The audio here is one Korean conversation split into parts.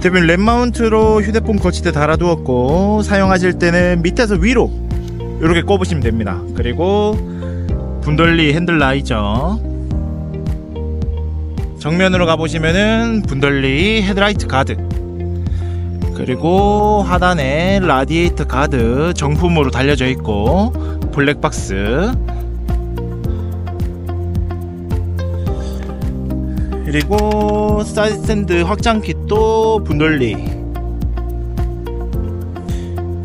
대부분 램 마운트로 휴대폰 거치대 달아두었고, 사용하실 때는 밑에서 위로 이렇게 꼽으시면 됩니다. 그리고 분돌리 핸들라이저, 정면으로 가보시면은 분돌리 헤드라이트 가드, 그리고 하단에 라디에이터 가드 정품으로 달려져 있고, 블랙박스, 그리고 사이드 스탠드 확장킷도 분돌리,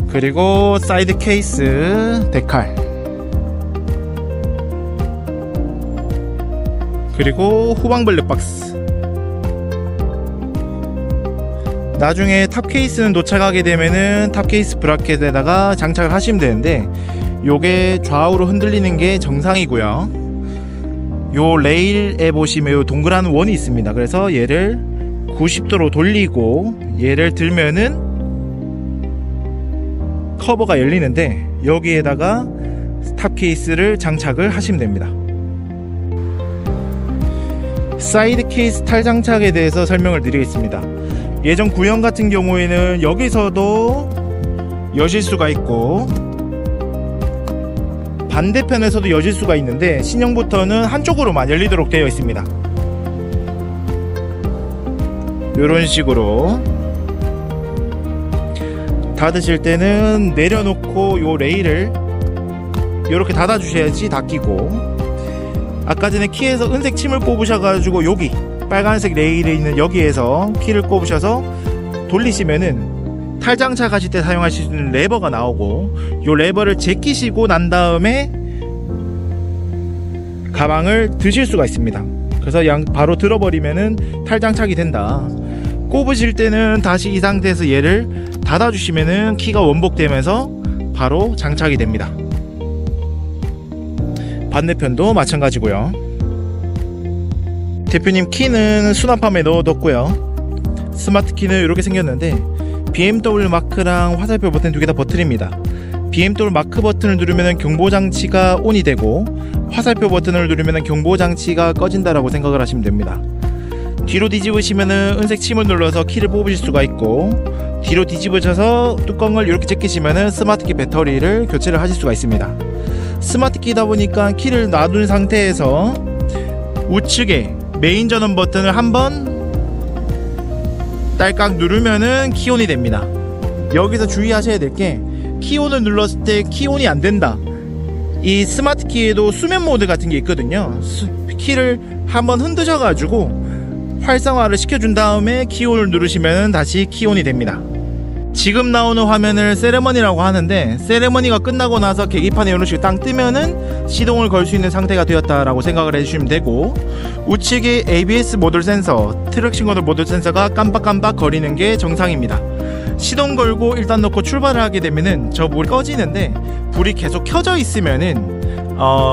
그리고 사이드 케이스 데칼, 그리고 후방 블랙박스. 나중에 탑 케이스는 도착하게 되면은 탑 케이스 브라켓에다가 장착을 하시면 되는데, 요게 좌우로 흔들리는 게 정상이고요. 요 레일에 보시면 요 동그란 원이 있습니다. 그래서 얘를 90도로 돌리고 얘를 들면은 커버가 열리는데, 여기에다가 탑 케이스를 장착을 하시면 됩니다. 사이드 케이스 탈 장착에 대해서 설명을 드리겠습니다. 예전 구형 같은 경우에는 여기서도 여실 수가 있고 반대편에서도 여실 수가 있는데, 신형부터는 한쪽으로만 열리도록 되어 있습니다. 이런 식으로 닫으실 때는 내려놓고 요 레일을 이렇게 닫아 주셔야지 닫히고, 아까 전에 키에서 은색 침을 뽑으셔가지고 여기 빨간색 레일에 있는 여기에서 키를 꼽으셔서 돌리시면은 탈장착 하실 때 사용하실 수 있는 레버가 나오고, 요 레버를 제끼시고 난 다음에 가방을 드실 수가 있습니다. 그래서 바로 들어버리면은 탈장착이 된다. 꼽으실 때는 다시 이 상태에서 얘를 닫아 주시면은 키가 원복되면서 바로 장착이 됩니다. 반대편도 마찬가지고요. 대표님 키는 수납함에 넣어뒀고요. 스마트 키는 이렇게 생겼는데, BMW 마크랑 화살표 버튼 두 개 다 버튼입니다. BMW 마크 버튼을 누르면 경보장치가 ON이 되고, 화살표 버튼을 누르면 경보장치가 꺼진다라고 생각을 하시면 됩니다. 뒤로 뒤집으시면 은색 침을 눌러서 키를 뽑으실 수가 있고, 뒤로 뒤집으셔서 뚜껑을 이렇게 제끼시면 스마트키 배터리를 교체를 하실 수가 있습니다. 스마트키다 보니까 키를 놔둔 상태에서 우측에 메인 전원 버튼을 한번 딸깍 누르면은 키온이 됩니다. 여기서 주의하셔야 될 게, 키온을 눌렀을 때 키온이 안 된다. 이 스마트 키에도 수면 모드 같은 게 있거든요. 키를 한번 흔드셔가지고 활성화를 시켜준 다음에 키온을 누르시면 다시 키온이 됩니다. 지금 나오는 화면을 세레머니라고 하는데, 세레머니가 끝나고 나서 계기판에 이런 식으로 땅 뜨면은 시동을 걸 수 있는 상태가 되었다라고 생각을 해주시면 되고, 우측에 ABS 모듈 센서, 트랙션 컨트롤 모듈 센서가 깜빡깜빡 거리는 게 정상입니다. 시동 걸고 일단 놓고 출발을 하게 되면은 저 불이 꺼지는데, 불이 계속 켜져 있으면은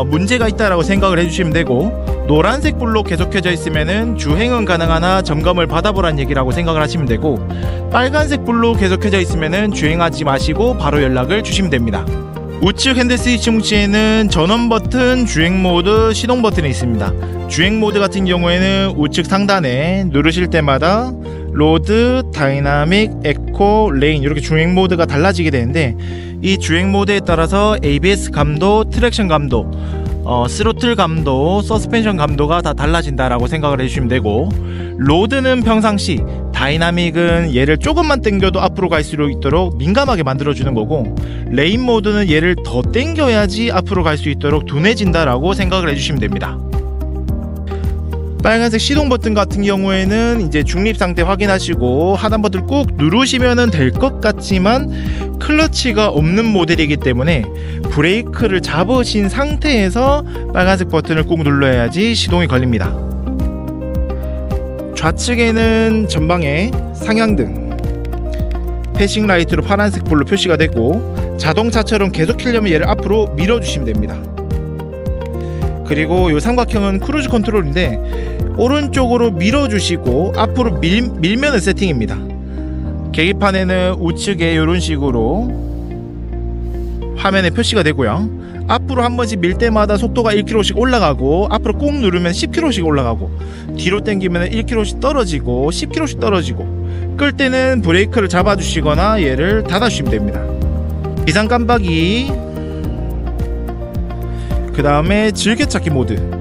문제가 있다라고 생각을 해주시면 되고, 노란색 불로 계속 켜져 있으면은 주행은 가능하나 점검을 받아보라는 얘기라고 생각을 하시면 되고, 빨간색 불로 계속 켜져 있으면은 주행하지 마시고 바로 연락을 주시면 됩니다. 우측 핸들 스위치 뭉치에는 전원 버튼, 주행 모드, 시동 버튼이 있습니다. 주행 모드 같은 경우에는 우측 상단에 누르실 때마다 로드, 다이나믹, 에코, 레인 이렇게 주행 모드가 달라지게 되는데, 이 주행 모드에 따라서 ABS 감도, 트랙션 감도, 스로틀 감도, 서스펜션 감도가 다 달라진다라고 생각을 해주시면 되고, 로드는 평상시, 다이나믹은 얘를 조금만 당겨도 앞으로 갈 수 있도록 민감하게 만들어주는 거고, 레인 모드는 얘를 더 당겨야지 앞으로 갈 수 있도록 둔해진다라고 생각을 해주시면 됩니다. 빨간색 시동 버튼 같은 경우에는 이제 중립 상태 확인하시고 하단 버튼을 꾹 누르시면 될 것 같지만, 클러치가 없는 모델이기 때문에 브레이크를 잡으신 상태에서 빨간색 버튼을 꾹 눌러야지 시동이 걸립니다. 좌측에는 전방에 상향등, 패싱 라이트로 파란색 불로 표시가 되고, 자동차처럼 계속 켜려면 얘를 앞으로 밀어주시면 됩니다. 그리고 이 삼각형은 크루즈 컨트롤인데, 오른쪽으로 밀어주시고 앞으로 밀면은 세팅입니다. 계기판에는 우측에 이런 식으로 화면에 표시가 되고요. 앞으로 한 번씩 밀 때마다 속도가 1km씩 올라가고, 앞으로 꾹 누르면 10km씩 올라가고, 뒤로 당기면 1km씩 떨어지고 10km씩 떨어지고, 끌 때는 브레이크를 잡아주시거나 얘를 닫아주시면 됩니다. 비상 깜빡이, 그 다음에 즐겨찾기 모드.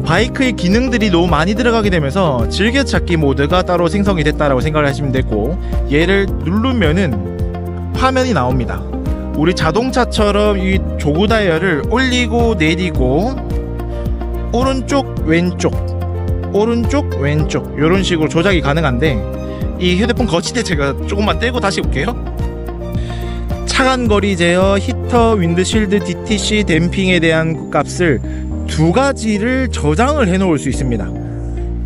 바이크의 기능들이 너무 많이 들어가게 되면서 즐겨찾기 모드가 따로 생성이 됐다라고 생각을 하시면 되고, 얘를 누르면은 화면이 나옵니다. 우리 자동차처럼 이 조그 다이얼을 올리고 내리고 오른쪽 왼쪽 오른쪽 왼쪽 이런 식으로 조작이 가능한데, 이 휴대폰 거치대 제가 조금만 떼고 다시 볼게요. 차간 거리 제어, 히터, 윈드실드, DTC, 댐핑에 대한 값을 두 가지를 저장을 해 놓을 수 있습니다.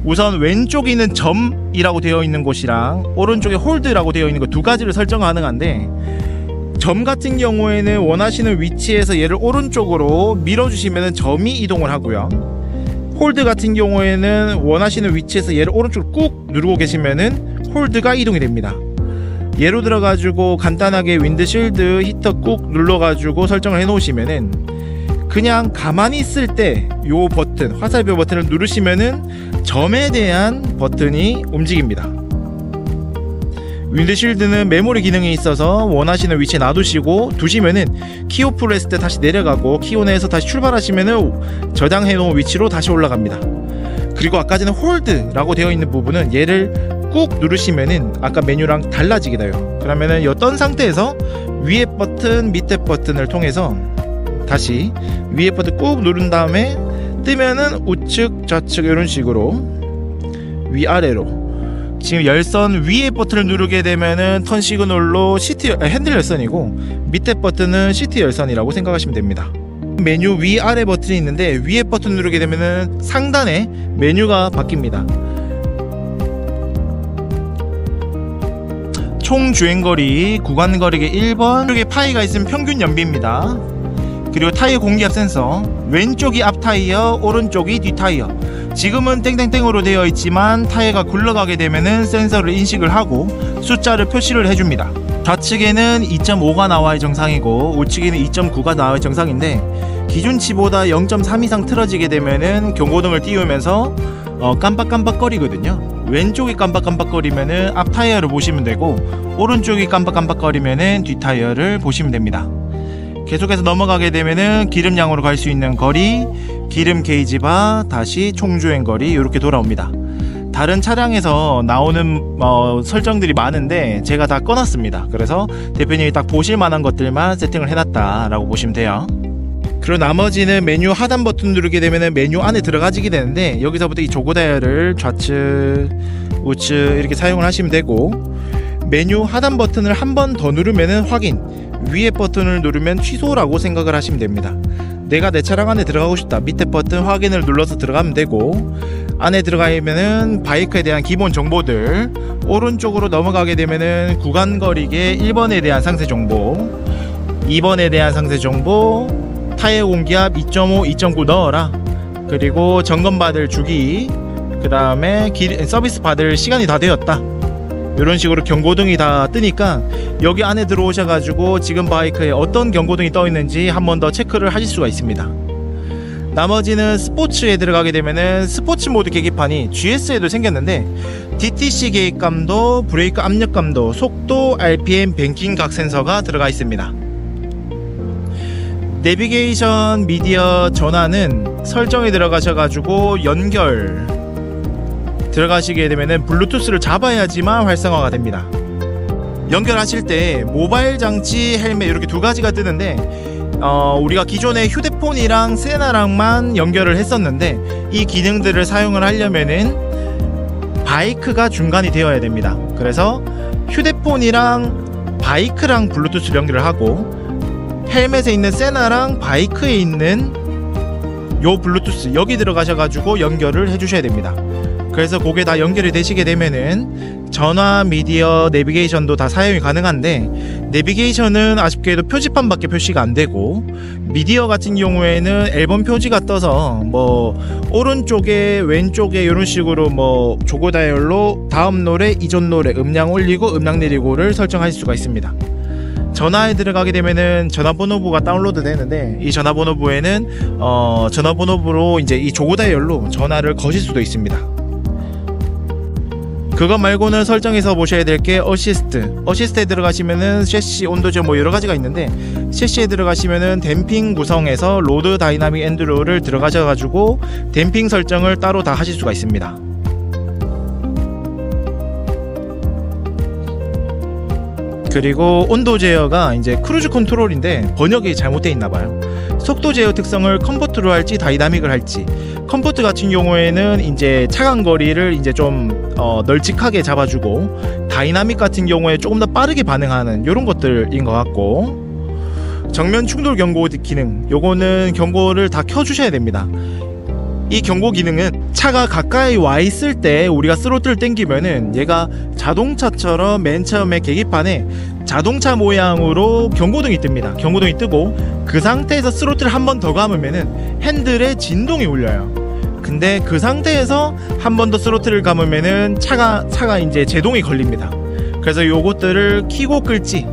우선 왼쪽에 있는 점이라고 되어 있는 곳이랑 오른쪽에 홀드라고 되어 있는 것 두 가지를 설정 가능한데, 점 같은 경우에는 원하시는 위치에서 얘를 오른쪽으로 밀어주시면 점이 이동을 하고요, 홀드 같은 경우에는 원하시는 위치에서 얘를 오른쪽으로 꾹 누르고 계시면은 홀드가 이동이 됩니다. 예로 들어 가지고 간단하게 윈드실드, 히터 꾹 눌러 가지고 설정을 해 놓으시면은 그냥 가만히 있을 때 요 버튼, 화살표 버튼을 누르시면은 점에 대한 버튼이 움직입니다. 윈드실드는 메모리 기능이 있어서 원하시는 위치에 놔두시고 두시면은 키오프를 했을 때 다시 내려가고, 키온에서 다시 출발하시면은 저장해 놓은 위치로 다시 올라갑니다. 그리고 아까 전에 홀드라고 되어 있는 부분은 얘를 꾹 누르시면은 아까 메뉴랑 달라지게 돼요. 그러면은 어떤 상태에서 위에 버튼, 밑에 버튼을 통해서 다시 위에 버튼 꾹 누른 다음에 뜨면은 우측, 좌측 이런 식으로 위아래로, 지금 열선 위에 버튼을 누르게 되면은 턴 시그널로 핸들 열선이고, 밑에 버튼은 시트 열선이라고 생각하시면 됩니다. 메뉴 위아래 버튼이 있는데, 위에 버튼 누르게 되면은 상단에 메뉴가 바뀝니다. 총 주행거리, 구간거리계 1번, 이쪽에 파이가 있으면 평균 연비입니다. 그리고 타이어 공기압 센서, 왼쪽이 앞 타이어, 오른쪽이 뒷 타이어. 지금은 땡땡땡으로 되어 있지만 타이어가 굴러가게 되면은 센서를 인식을 하고 숫자를 표시를 해줍니다. 좌측에는 2.5가 나와야 정상이고 우측에는 2.9가 나와야 정상인데, 기준치보다 0.3 이상 틀어지게 되면은 경고등을 띄우면서 깜빡깜빡거리거든요. 왼쪽이 깜빡깜빡거리면은 앞 타이어를 보시면 되고, 오른쪽이 깜빡깜빡거리면은 뒷 타이어를 보시면 됩니다. 계속해서 넘어가게 되면은 기름량으로 갈 수 있는 거리, 기름 게이지바, 다시 총주행 거리 이렇게 돌아옵니다. 다른 차량에서 나오는 설정들이 많은데 제가 다 꺼놨습니다. 그래서 대표님이 딱 보실 만한 것들만 세팅을 해놨다 라고 보시면 돼요. 그리고 나머지는 메뉴 하단 버튼 누르게 되면은 메뉴 안에 들어가지게 되는데, 여기서부터 이 조그 다이얼을 좌측, 우측 이렇게 사용을 하시면 되고, 메뉴 하단 버튼을 한 번 더 누르면은 확인, 위에 버튼을 누르면 취소라고 생각을 하시면 됩니다. 내가 내 차량 안에 들어가고 싶다, 밑에 버튼 확인을 눌러서 들어가면 되고, 안에 들어가면은 바이크에 대한 기본 정보들, 오른쪽으로 넘어가게 되면은 구간거리계 1번에 대한 상세 정보, 2번에 대한 상세 정보, 타이어 공기압 2.5, 2.9 넣어라, 그리고 점검 받을 주기, 그 다음에 서비스 받을 시간이 다 되었다, 이런 식으로 경고등이 다 뜨니까 여기 안에 들어오셔가지고 지금 바이크에 어떤 경고등이 떠 있는지 한 번 더 체크를 하실 수가 있습니다. 나머지는 스포츠에 들어가게 되면은 스포츠 모드 계기판이 GS에도 생겼는데, DTC 계획감도, 브레이크 압력감도, 속도, RPM, 뱅킹 각 센서가 들어가 있습니다. 내비게이션 미디어 전환은 설정에 들어가셔가지고 연결 들어가시게 되면은 블루투스를 잡아야지만 활성화가 됩니다. 연결하실 때 모바일 장치, 헬멧 이렇게 두 가지가 뜨는데, 우리가 기존에 휴대폰이랑 세나랑만 연결을 했었는데, 이 기능들을 사용을 하려면은 바이크가 중간이 되어야 됩니다. 그래서 휴대폰이랑 바이크랑 블루투스를 연결을 하고, 헬멧에 있는 세나랑 바이크에 있는 요 블루투스 여기 들어가셔가지고 연결을 해주셔야 됩니다. 그래서 그게 다 연결이 되시게 되면은 전화, 미디어, 내비게이션도 다 사용이 가능한데, 내비게이션은 아쉽게도 표지판밖에 표시가 안 되고, 미디어 같은 경우에는 앨범 표지가 떠서 뭐 오른쪽에 왼쪽에 이런 식으로 뭐 조그 다이얼로 다음 노래, 이전 노래, 음량 올리고 음량 내리고를 설정할 수가 있습니다. 전화에 들어가게 되면은 전화번호부가 다운로드 되는데, 이 전화번호부에는 전화번호부로 이제 이 조고 다이얼로 전화를 거실 수도 있습니다. 그것 말고는 설정에서 보셔야 될 게 어시스트에 들어가시면은 셰시 온도제 뭐 여러 가지가 있는데, 셰시에 들어가시면은 댐핑 구성에서 로드 다이나믹 엔드로를 들어가셔가지고 댐핑 설정을 따로 다 하실 수가 있습니다. 그리고 온도 제어가 이제 크루즈 컨트롤인데 번역이 잘못되어 있나봐요. 속도 제어 특성을 컴포트로 할지 다이나믹을 할지, 컴포트 같은 경우에는 이제 차간 거리를 이제 좀 널찍하게 잡아주고, 다이나믹 같은 경우에 조금 더 빠르게 반응하는 이런 것들인 것 같고, 정면 충돌 경고 기능, 요거는 경고를 다 켜주셔야 됩니다. 이 경고 기능은 차가 가까이 와 있을 때 우리가 스로틀을 당기면은 얘가 자동차처럼 맨 처음에 계기판에 자동차 모양으로 경고등이 뜹니다. 경고등이 뜨고 그 상태에서 스로틀을 한 번 더 감으면은 핸들에 진동이 울려요. 근데 그 상태에서 한 번 더 스로틀을 감으면은 차가 이제 제동이 걸립니다. 그래서 요것들을 켜고 끌지,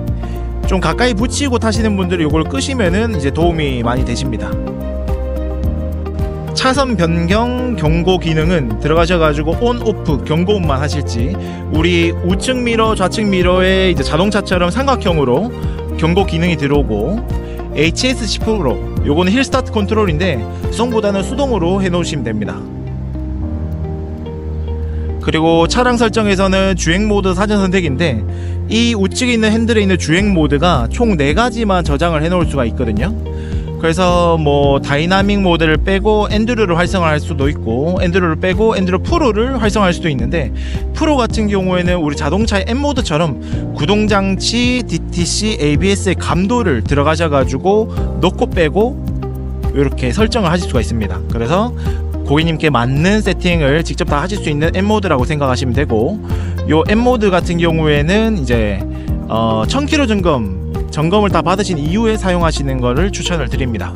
좀 가까이 붙이고 타시는 분들이 요걸 끄시면은 이제 도움이 많이 되십니다. 차선 변경 경고 기능은 들어가셔가지고 온, 오프 경고음만 하실지, 우리 우측 미러, 좌측 미러에 이제 자동차처럼 삼각형으로 경고 기능이 들어오고, HS 10% 요거는 힐 스타트 컨트롤인데 수동보다는 수동으로 해놓으시면 됩니다. 그리고 차량 설정에서는 주행 모드 사전 선택인데, 이 우측에 있는 핸들에 있는 주행 모드가 총 4가지만 저장을 해 놓을 수가 있거든요. 그래서 뭐 다이나믹 모드를 빼고 엔드로를 활성화할 수도 있고, 엔드로를 빼고 엔드로 프로를 활성화할 수도 있는데, 프로 같은 경우에는 우리 자동차의 M 모드처럼 구동장치, DTC, ABS의 감도를 들어가셔가지고 넣고 빼고 이렇게 설정을 하실 수가 있습니다. 그래서 고객님께 맞는 세팅을 직접 다 하실 수 있는 M 모드라고 생각하시면 되고, 요 M 모드 같은 경우에는 이제 1000km 점검을 다 받으신 이후에 사용하시는 것을 추천을 드립니다.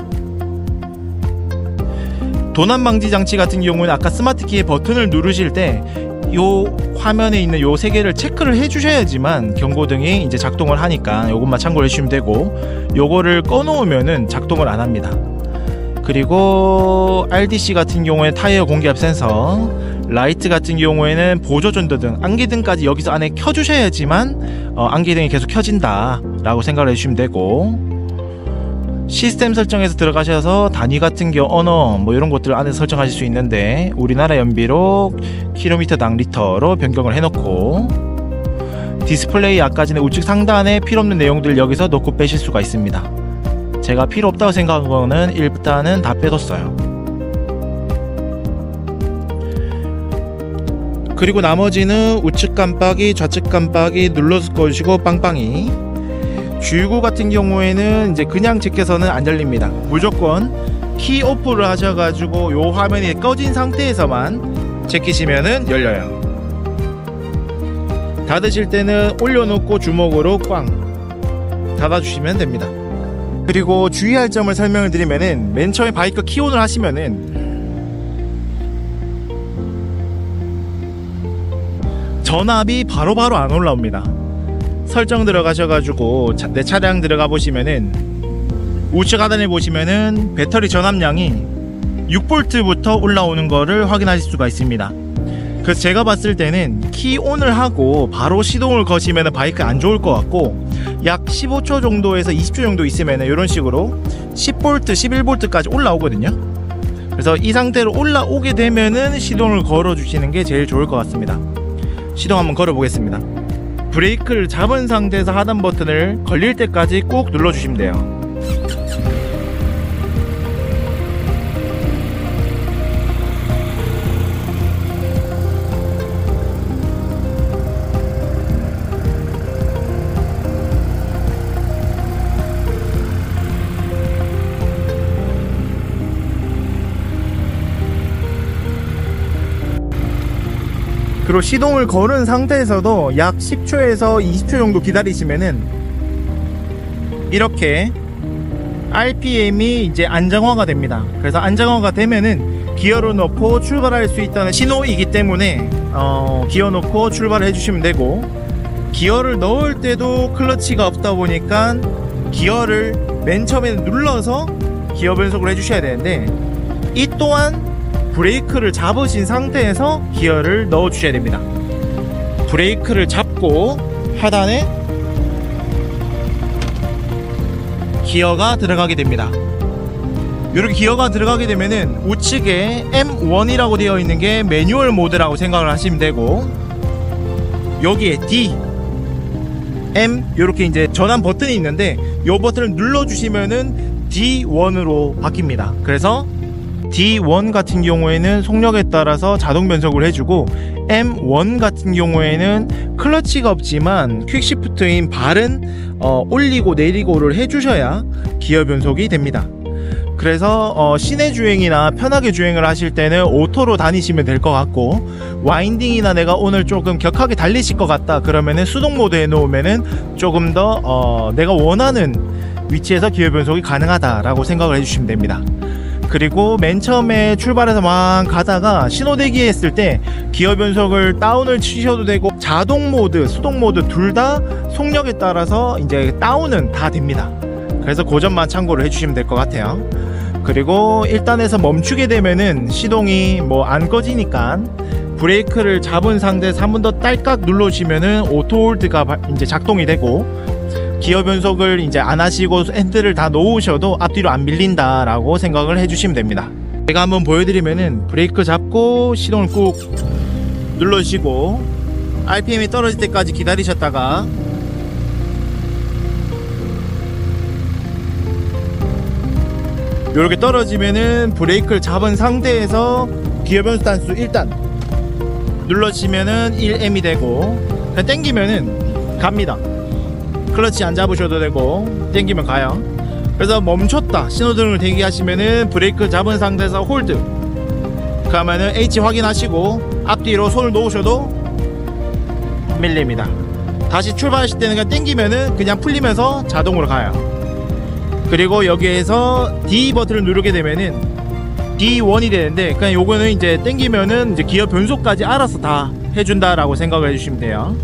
도난 방지 장치 같은 경우는 아까 스마트 키의 버튼을 누르실 때 요 화면에 있는 요 3개를 체크를 해 주셔야지만 경고등이 이제 작동을 하니까 요것만 참고를 해 주시면 되고, 요거를 꺼 놓으면은 작동을 안 합니다. 그리고 RDC 같은 경우에 타이어 공기압 센서, 라이트 같은 경우에는 보조 전도등, 안기등까지 여기서 안에 켜주셔야지만 안기등이 계속 켜진다 라고 생각을 해주시면 되고, 시스템 설정에서 들어가셔서 단위 같은 경우 언어 뭐 이런 것들 안에서 설정하실 수 있는데, 우리나라 연비로 킬로미터당 리터로 변경을 해놓고, 디스플레이 아까 전에 우측 상단에 필요없는 내용들 여기서 넣고 빼실 수가 있습니다. 제가 필요 없다고 생각한 거는 일단은 다 빼뒀어요. 그리고 나머지는 우측 깜빡이, 좌측 깜빡이 눌러서 꺼주시고 빵빵이. 주유구 같은 경우에는 이제 그냥 제껴서는 안 열립니다. 무조건 키 오프를 하셔가지고 요 화면이 꺼진 상태에서만 제끼시면은 열려요. 닫으실 때는 올려놓고 주먹으로 꽝 닫아주시면 됩니다. 그리고 주의할 점을 설명을 드리면은, 맨 처음에 바이크 키온을 하시면은 전압이 바로바로 안 올라옵니다. 설정 들어가셔가지고 내 차량 들어가 보시면은 우측 하단에 보시면은 배터리 전압량이 6V부터 올라오는 거를 확인하실 수가 있습니다. 그래서 제가 봤을 때는 키 온을 하고 바로 시동을 거시면 바이크 안 좋을 것 같고, 약 15초 정도에서 20초 정도 있으면 이런 식으로 10V, 11V까지 올라오거든요. 그래서 이 상태로 올라오게 되면은 시동을 걸어 주시는 게 제일 좋을 것 같습니다. 시동 한번 걸어 보겠습니다. 브레이크를 잡은 상태에서 하단 버튼을 걸릴 때까지 꾹 눌러 주시면 돼요. 그리고 시동을 걸은 상태에서도 약 10초에서 20초 정도 기다리시면은 이렇게 RPM이 이제 안정화가 됩니다. 그래서 안정화가 되면은 기어를 넣고 출발할 수 있다는 신호이기 때문에 기어 넣고 출발을 해주시면 되고, 기어를 넣을 때도 클러치가 없다 보니까 기어를 맨 처음에 눌러서 기어 변속을 해주셔야 되는데, 이 또한 브레이크를 잡으신 상태에서 기어를 넣어 주셔야 됩니다. 브레이크를 잡고 하단에 기어가 들어가게 됩니다. 이렇게 기어가 들어가게 되면은 우측에 M1이라고 되어 있는 게 매뉴얼 모드라고 생각을 하시면 되고, 여기에 D, M 이렇게 이제 전환 버튼이 있는데 이 버튼을 눌러 주시면은 D1으로 바뀝니다. 그래서 D1 같은 경우에는 속력에 따라서 자동 변속을 해주고, M1 같은 경우에는 클러치가 없지만 퀵시프트인 발은 올리고 내리고를 해주셔야 기어 변속이 됩니다. 그래서 시내 주행이나 편하게 주행을 하실 때는 오토로 다니시면 될 것 같고, 와인딩이나 내가 오늘 조금 격하게 달리실 것 같다 그러면은 수동 모드 해놓으면은 조금 더 내가 원하는 위치에서 기어 변속이 가능하다라고 생각을 해주시면 됩니다. 그리고 맨 처음에 출발해서 막 가다가 신호 대기했을 때 기어 변속을 다운을 치셔도 되고, 자동 모드, 수동 모드 둘 다 속력에 따라서 이제 다운은 다 됩니다. 그래서 그 점만 참고를 해주시면 될 것 같아요. 그리고 1단에서 멈추게 되면은 시동이 뭐 안 꺼지니까 브레이크를 잡은 상태에서 한 번 더 딸깍 눌러주시면은 오토홀드가 이제 작동이 되고, 기어 변속을 이제 안 하시고 핸들을 다 놓으셔도 앞뒤로 안 밀린다 라고 생각을 해주시면 됩니다. 제가 한번 보여드리면은 브레이크 잡고 시동을 꾹 눌러주시고 RPM이 떨어질 때까지 기다리셨다가 이렇게 떨어지면은 브레이크를 잡은 상태에서 기어 변속 단수 1단 눌러주시면은 1M이 되고, 그냥 당기면은 갑니다. 클러치 안 잡으셔도 되고 당기면 가요. 그래서 멈췄다 신호등을 대기하시면은 브레이크 잡은 상태에서 홀드 그러면은 H 확인하시고 앞뒤로 손을 놓으셔도 밀립니다. 다시 출발하실 때는 그냥 당기면은 그냥 풀리면서 자동으로 가요. 그리고 여기에서 D 버튼을 누르게 되면은 D1이 되는데, 그냥 요거는 이제 당기면은 이제 기어 변속까지 알아서 다 해준다라고 생각을 해주시면 돼요.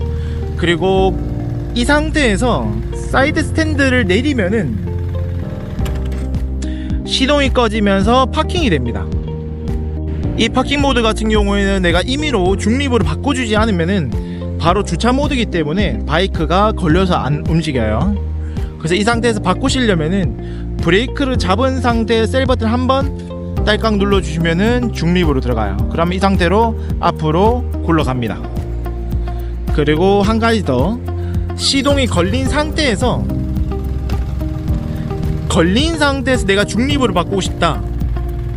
그리고 이 상태에서 사이드 스탠드를 내리면은 시동이 꺼지면서 파킹이 됩니다. 이 파킹 모드 같은 경우에는 내가 임의로 중립으로 바꿔주지 않으면은 바로 주차 모드이기 때문에 바이크가 걸려서 안 움직여요. 그래서 이 상태에서 바꾸시려면은 브레이크를 잡은 상태에 셀 버튼 한번 딸깍 눌러주시면은 중립으로 들어가요. 그러면 이 상태로 앞으로 굴러갑니다. 그리고 한 가지 더, 시동이 걸린 상태에서 내가 중립으로 바꾸고 싶다,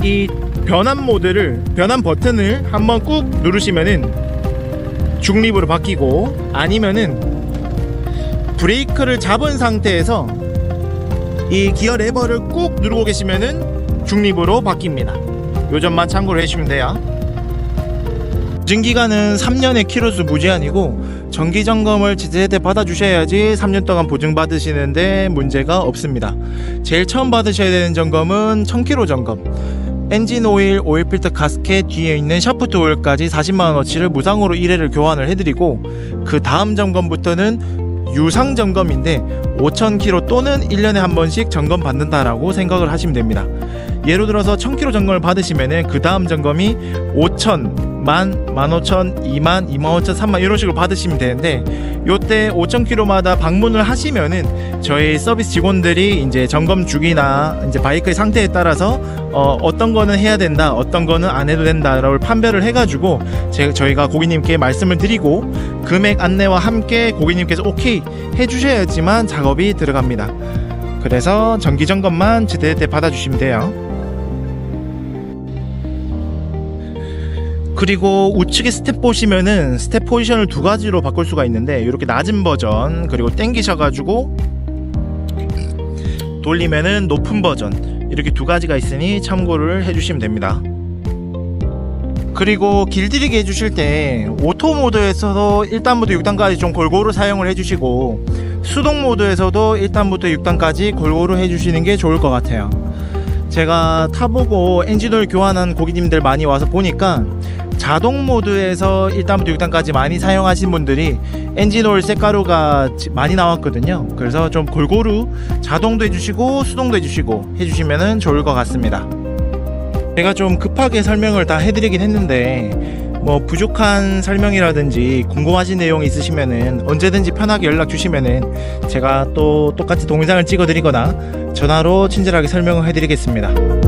이 변환 버튼을 한번 꾹 누르시면은 중립으로 바뀌고, 아니면은 브레이크를 잡은 상태에서 이 기어 레버를 꾹 누르고 계시면은 중립으로 바뀝니다. 요 점만 참고를 해주시면 돼요. 보증기간은 3년의 키로수 무제한이고, 정기점검을 제때 받아주셔야지 3년 동안 보증받으시는데 문제가 없습니다. 제일 처음 받으셔야 되는 점검은 1000km 점검, 엔진 오일, 오일 필터 가스켓, 뒤에 있는 샤프트 오일까지 40만원어치를 무상으로 1회를 교환을 해드리고, 그 다음 점검부터는 유상 점검인데 5000km 또는 1년에 한 번씩 점검 받는다라고 생각을 하시면 됩니다. 예를 들어서 1000km 점검을 받으시면은 그 다음 점검이 5000, 10,000, 15,000, 20,000, 25,000, 30,000 이런 식으로 받으시면 되는데, 요때 5000km마다 방문을 하시면은 저희 서비스 직원들이 이제 점검 주기나 이제 바이크의 상태에 따라서 어떤 거는 해야 된다, 어떤 거는 안 해도 된다라고 판별을 해가지고 저희가 고객님께 말씀을 드리고 금액 안내와 함께 고객님께서 오케이 해주셔야지만 작업이 들어갑니다. 그래서 정기 점검만 제때 받아주시면 돼요. 그리고 우측에 스텝 보시면은 스텝 포지션을 두 가지로 바꿀 수가 있는데, 이렇게 낮은 버전, 그리고 당기셔가지고 돌리면은 높은 버전, 이렇게 두 가지가 있으니 참고를 해주시면 됩니다. 그리고 길들이기 해주실 때 오토 모드에서도 1단부터 6단까지 좀 골고루 사용을 해주시고, 수동 모드에서도 1단부터 6단까지 골고루 해주시는 게 좋을 것 같아요. 제가 타보고 엔진오일 교환한 고객님들 많이 와서 보니까 자동 모드에서 1단부터 6단까지 많이 사용하신 분들이 엔진오일 쇳가루가 많이 나왔거든요. 그래서 좀 골고루 자동도 해주시고 수동도 해주시면 좋을 것 같습니다. 제가 좀 급하게 설명을 다 해드리긴 했는데 뭐 부족한 설명이라든지 궁금하신 내용이 있으시면은 언제든지 편하게 연락 주시면은 제가 또 똑같이 동영상을 찍어 드리거나 전화로 친절하게 설명을 해드리겠습니다.